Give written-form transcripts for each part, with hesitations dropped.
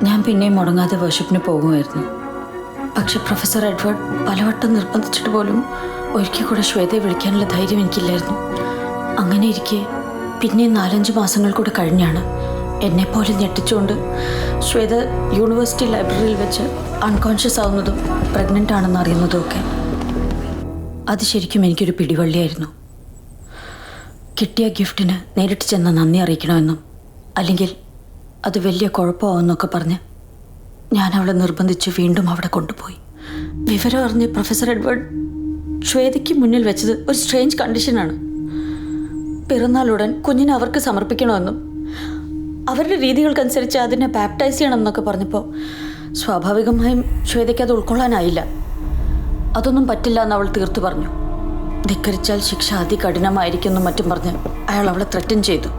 ഞാൻ പിന്നെയും മുടങ്ങാതെ വർഷിപ്പിന് പോകുമായിരുന്നു. പക്ഷെ പ്രൊഫസർ എഡ്വേർഡ് പലവട്ടം നിർബന്ധിച്ചിട്ട് പോലും ഒരിക്കൽ കൂടെ ശ്വേതയെ വിളിക്കാനുള്ള ധൈര്യം എനിക്കില്ലായിരുന്നു. അങ്ങനെ ഇരിക്കെ പിന്നെയും 4-5 മാസങ്ങൾ കൂടെ കഴിഞ്ഞാണ് എന്നെപ്പോലെ ഞെട്ടിച്ചുകൊണ്ട് ശ്വേത യൂണിവേഴ്സിറ്റി ലൈബ്രറിയിൽ വെച്ച് അൺകോൺഷ്യസ് ആവുന്നതും പ്രഗ്നൻ്റ് ആണെന്ന് അറിയുന്നതും ഒക്കെ. അത് ശരിക്കും എനിക്കൊരു പിടിവള്ളിയായിരുന്നു. കിട്ടിയ ഗിഫ്റ്റിന് നേരിട്ട് ചെന്ന് നന്ദി അറിയിക്കണമെന്നും അല്ലെങ്കിൽ അത് വലിയ കുഴപ്പമാവെന്നൊക്കെ പറഞ്ഞ് ഞാൻ അവളെ നിർബന്ധിച്ച് വീണ്ടും അവിടെ കൊണ്ടുപോയി. വിവരം അറിഞ്ഞ് പ്രൊഫസർ എഡ്വേർഡ് ശ്വേതയ്ക്ക് മുന്നിൽ വെച്ചത് ഒരു സ്ട്രേഞ്ച് കണ്ടീഷനാണ്. പിറന്നാളുടൻ കുഞ്ഞിനെ അവർക്ക് സമർപ്പിക്കണമെന്നും അവരുടെ രീതികൾക്കനുസരിച്ച് അതിനെ ബാപ്റ്റൈസ് ചെയ്യണമെന്നൊക്കെ പറഞ്ഞപ്പോൾ സ്വാഭാവികമായും ശ്വേതയ്ക്ക് അത് ഉൾക്കൊള്ളാനായില്ല. അതൊന്നും പറ്റില്ല എന്ന് അവൾ തീർത്തു പറഞ്ഞു. ധിക്കരിച്ചാൽ ശിക്ഷ അതികഠിനമായിരിക്കുമെന്നും മറ്റും പറഞ്ഞ് അയാൾ അവളെ ത്രെറ്റൻ ചെയ്തു.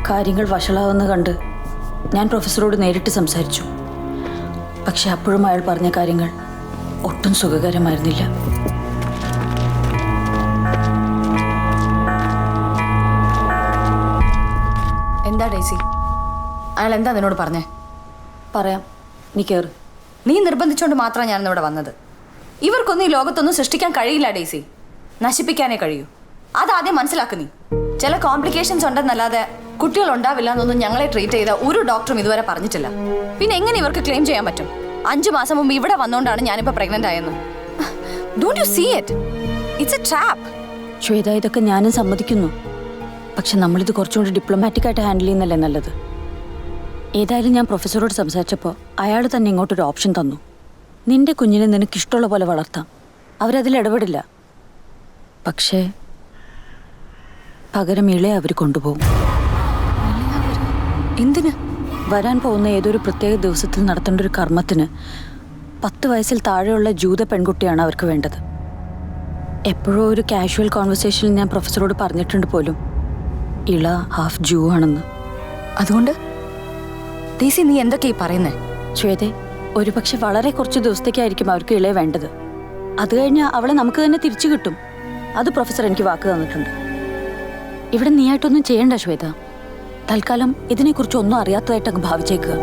കാര്യങ്ങൾ വഷളാവെന്ന് കണ്ട് ഞാൻ പ്രൊഫസറോട് നേരിട്ട് സംസാരിച്ചു. പക്ഷെ അപ്പോഴും അയാൾ പറഞ്ഞ കാര്യങ്ങൾ ഒട്ടും സുഖകരമായിരുന്നില്ല. എന്താ ഡേസി, അയാൾ എന്താ നിന്നോട് പറഞ്ഞേ? പറയാം, നീ കയറ്. നീ നിർബന്ധിച്ചുകൊണ്ട് മാത്രമാണ് ഞാനിന്നിവിടെ വന്നത്. ഇവർക്കൊന്നും ഈ ലോകത്തൊന്നും സൃഷ്ടിക്കാൻ കഴിയില്ല ഡേസി, നശിപ്പിക്കാനേ കഴിയൂ. അതാദ്യം മനസ്സിലാക്ക് നീ. ചില കോംപ്ലിക്കേഷൻസ് ഉണ്ടെന്നല്ലാതെ കുട്ടികൾ ഉണ്ടാവില്ല എന്നൊന്നും ഞങ്ങളെ ട്രീറ്റ് ചെയ്ത ഒരു ഡോക്ടറും ഇതുവരെ പറഞ്ഞിട്ടില്ല. പിന്നെ എങ്ങനെ ഇവർക്ക് ക്ലെയിം ചെയ്യാൻ പറ്റും 5 മാസം മുമ്പ് ഇവിടെ വന്നുകൊണ്ടാണ് ഞാനിപ്പോൾ പ്രഗ്നന്റ് ആയെന്ന്? Don't you see it? It's a trap. Shweta, ഇതൊക്കെ ഞാനും സമ്മതിക്കുന്നു. പക്ഷെ നമ്മളിത് കുറച്ചുകൂടി ഡിപ്ലോമാറ്റിക്കായിട്ട് ഹാൻഡിൽ ചെയ്യുന്നല്ലേ നല്ലത്. ഏതായാലും ഞാൻ പ്രൊഫസറോട് സംസാരിച്ചപ്പോൾ അയാൾ തന്നെ ഇങ്ങോട്ടൊരു ഓപ്ഷൻ തന്നു. നിന്റെ കുഞ്ഞിനെ നിനക്കിഷ്ടമുള്ള പോലെ വളർത്താം, അവരതിൽ ഇടപെടില്ല. പക്ഷേ പകരം ഇളയെ അവർ കൊണ്ടുപോകും. എന്തിന്? വരാൻ പോകുന്ന ഏതൊരു പ്രത്യേക ദിവസത്തിൽ നടത്തേണ്ട ഒരു കർമ്മത്തിന് 10 വയസ്സിൽ താഴെയുള്ള ജൂത പെൺകുട്ടിയാണ് അവർക്ക് വേണ്ടത്. എപ്പോഴോ ഒരു കാഷ്വൽ കോൺവെർസേഷനിൽ ഞാൻ പ്രൊഫസറോട് പറഞ്ഞിട്ടുണ്ട് പോലും ഇള ഹാഫ് ജൂ ആണെന്ന്. അതുകൊണ്ട് ഡേസി നീ എന്തൊക്കെയാ പറയുന്നേ? ശ്വേതേ, ഒരുപക്ഷെ വളരെ കുറച്ച് ദിവസത്തേക്കായിരിക്കും അവർക്ക് ഇളയെ വേണ്ടത്. അത് കഴിഞ്ഞാൽ അവളെ നമുക്ക് തന്നെ തിരിച്ചു കിട്ടും. അത് പ്രൊഫസർ എനിക്ക് വാക്ക് തന്നിട്ടുണ്ട്. ഇവിടെ നീയായിട്ടൊന്നും ചെയ്യണ്ട ശ്വേത. തൽക്കാലം ഇതിനെക്കുറിച്ച് ഒന്നും അറിയാത്തതായിട്ടങ്ങ് ഭാവിച്ചേക്കുക.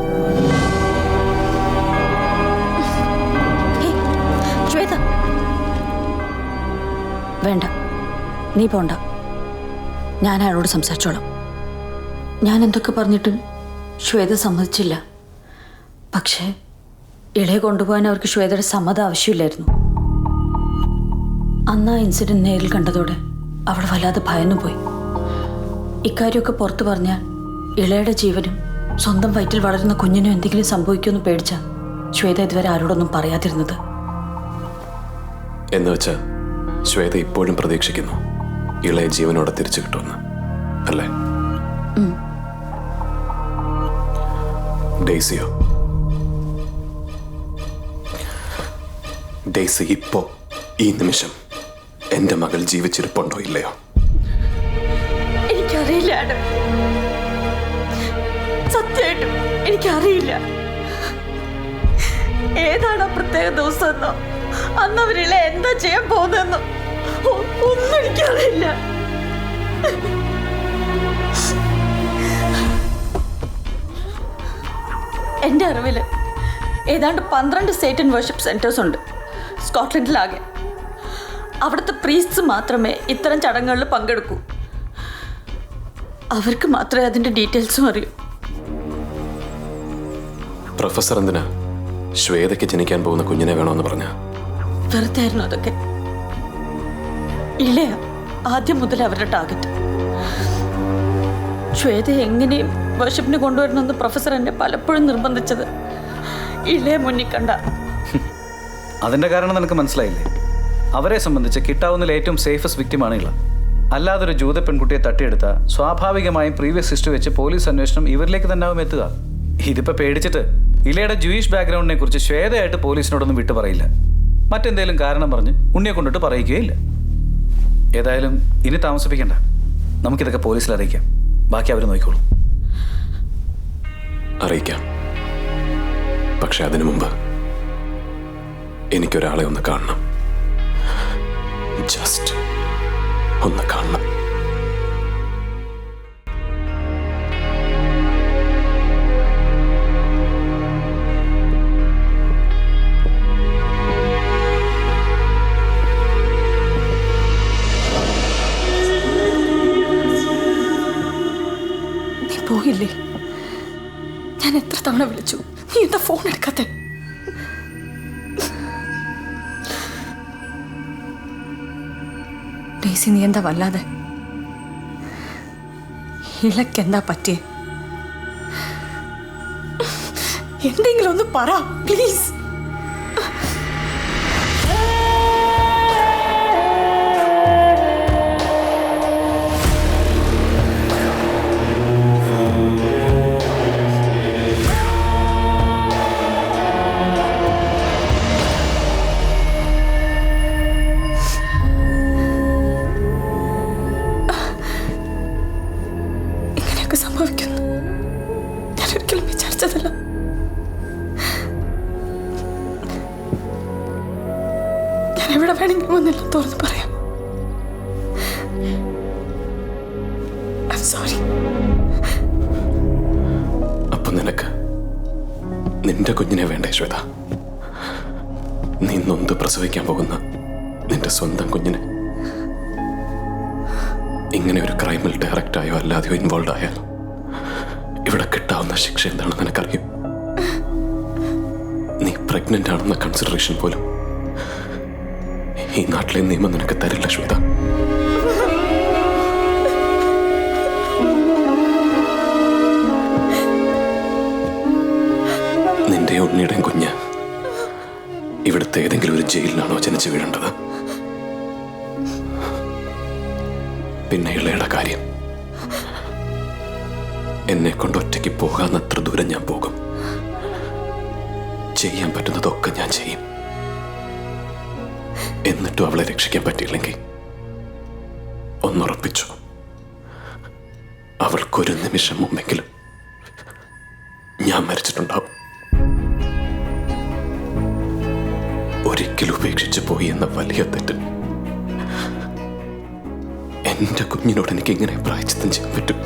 ശ്വേത, വേണ്ട, നീ പോണ്ട. ഞാൻ അയാളോട് സംസാരിച്ചോളാം. ഞാൻ എന്തൊക്കെ പറഞ്ഞിട്ടും ശ്വേത സമ്മതിച്ചില്ല. പക്ഷേ ഇളയെ കൊണ്ടുപോകാൻ അവർക്ക് ശ്വേതയുടെ സമ്മതം ആവശ്യമില്ലായിരുന്നു. അന്ന് ആ ഇൻസിഡന്റ് നേരിൽ കണ്ടതോടെ അവൾ വല്ലാതെ ഭയന്നു പോയി. ഇക്കാര്യമൊക്കെ പുറത്തു പറഞ്ഞാൽ ഇളയുടെ ജീവനും സ്വന്തം വയറ്റിൽ വളരുന്ന കുഞ്ഞിനും എന്തെങ്കിലും സംഭവിക്കുമെന്ന് പേടിച്ച ശ്വേത ഇതുവരെ ആരോടൊന്നും പറയാതിരുന്നത്. എന്നുവെച്ചാൽ ശ്വേത ഇപ്പോഴും പ്രതീക്ഷിക്കുന്നു ഇളയെ ജീവനോടെ തിരിച്ചു കിട്ടുമെന്ന്, അല്ലേ? ഡെയ്സിയോ? ഡെയ്സി ഇപ്പോ ഈ നിമിഷം എന്റെ മകൾ ജീവിച്ചിരിപ്പുണ്ടോ ഇല്ലയോ? എനിക്കറിയില്ല ആഡം, സത്യമായിട്ടും എനിക്കറിയില്ല. ഏതാണ് പ്രത്യേക ദിവസമെന്നോ അന്ന് അവരിളെ എന്താ ചെയ്യാൻ പോകുന്നതെന്നോ ഒന്നും എനിക്കറിയില്ല. എൻ്റെ അറിവിൽ ഏതാണ്ട് 12 സേറ്റൻ വർഷിപ്പ് സെന്റേഴ്സ് ഉണ്ട് സ്കോട്ട്ലൻഡിലാകെ. അവിടുത്തെ പ്രീസ്റ്റ്സ് മാത്രമേ ഇത്തരം ചടങ്ങുകളിൽ പങ്കെടുക്കൂ. അവർക്ക് മാത്രമേ അതിൻ്റെ ഡീറ്റെയിൽസും അറിയൂ. പ്രൊഫസർ എന്തിനാ ശ്വേതയ്ക്ക് ജനിക്കാൻ പോകുന്ന കുഞ്ഞിനെ വേണമെന്ന് പറഞ്ഞ? വെറുതെ ആയിരുന്നു അതൊക്കെ. ഇളയ ആദ്യം മുതൽ അവരുടെ ടാർഗറ്റ്. ശ്വേത എങ്ങനെയും വർഷിപ്പിന് കൊണ്ടുവരണമെന്ന് പ്രൊഫസർ എന്നെ പലപ്പോഴും നിർബന്ധിച്ചത് ഇളയെ മുന്നിൽ കണ്ട. അതിന്റെ കാരണം നിനക്ക് മനസ്സിലായില്ലേ? അവരെ സംബന്ധിച്ച് കിട്ടാവുന്നതിൽ ഏറ്റവും സേഫസ്റ്റ് വിക്ടിമാണ് ഇള. അല്ലാതെ ഒരു ജൂത പെൺകുട്ടിയെ തട്ടിയെടുത്ത സ്വാഭാവികമായും പ്രീവിയസ് ഹിസ്റ്ററി വെച്ച് പോലീസ് അന്വേഷണം ഇവരിലേക്ക് തന്നെ ആവും എത്തുക. ഇതിപ്പോ പേടിച്ചിട്ട് ഇളയുടെ ജൂയിഷ് ബാക്ക്ഗ്രൗണ്ടിനെ കുറിച്ച് ശ്വേതയായിട്ട് പോലീസിനോടൊന്നും വിട്ടു പറയില്ല. മറ്റെന്തെങ്കിലും കാരണം പറഞ്ഞ് ഉണ്ണിയെ കൊണ്ടിട്ട് പറയുകയില്ല. ഏതായാലും ഇനി താമസിപ്പിക്കണ്ട, നമുക്കിതൊക്കെ പോലീസിൽ അറിയിക്കാം. ബാക്കി അവർ നോക്കിക്കോളും. അറിയിക്കാം. പക്ഷെ അതിനു മുമ്പ് എനിക്കൊരാളെ ഒന്ന് കാണണം. ജസ്റ്റ് ഒന്ന് കാണണം. ഞാൻ എത്ര തവണ വിളിച്ചു, നീ എന്താ ഫോൺ എടുക്കാത്തെ? ഡേസി, നീ എന്താ വല്ലാതെ? ഇളക്കെന്താ പറ്റിയേ? എന്തെങ്കിലും ഒന്ന് പറ പ്ലീസ്. ഇങ്ങനെയൊക്കെ സംഭവിക്കുന്നു ഞാൻ ഒരിക്കലും വിചാരിച്ചതല്ല. ഞാൻ എവിടെ വേണമെങ്കിലും ഒന്നെല്ലാം തുറന്ന് പറയാം. സോറി. അപ്പൊ നിനക്ക് നിന്റെ കുഞ്ഞിനെ വേണ്ടേ ശ്വേത? നീ നൊന്ത് പ്രസവിക്കാൻ പോകുന്ന നിന്റെ സ്വന്തം കുഞ്ഞിനെ ഇങ്ങനെ ഒരു ക്രൈമിൽ ഡയറക്റ്റായോ അല്ലാതെയോ ഇൻവോൾവ് ആയാൽ ഇവിടെ കിട്ടാവുന്ന ശിക്ഷ എന്താണെന്ന് നിനക്കറിയും. നീ പ്രഗ്നന്റ് ആണെന്ന കൺസിഡറേഷൻ പോലും ഈ നാട്ടിലെ നിയമം നിനക്ക് തരില്ല ശ്വേത. നിന്റെ ഉണ്ണിയുടെയും കുഞ്ഞ് ഇവിടുത്തെ ഏതെങ്കിലും ഒരു ജയിലിലാണോ ജനിച്ചു വീഴേണ്ടത്? പിന്നെ ഇളയുടെ കാര്യം, എന്നെ കൊണ്ട് ഒറ്റയ്ക്ക് പോകാന്നത്ര ദൂരം ഞാൻ പോകും. ചെയ്യാൻ പറ്റുന്നതൊക്കെ ഞാൻ ചെയ്യും. എന്നിട്ടും അവളെ രക്ഷിക്കാൻ പറ്റിയില്ലെങ്കിൽ ഒന്നുറപ്പിച്ചു, അവൾക്കൊരു നിമിഷം മുമ്പെങ്കിലും ഞാൻ മരിച്ചിട്ടുണ്ടാവും. ഒരിക്കലും ഉപേക്ഷിച്ചു പോയി എന്ന വലിയ തെറ്റ് എന്റെ കുഞ്ഞിനോട് എനിക്ക് ഇങ്ങനെ പ്രായശ്ചിത്തം ചെയ്യാൻ പറ്റും?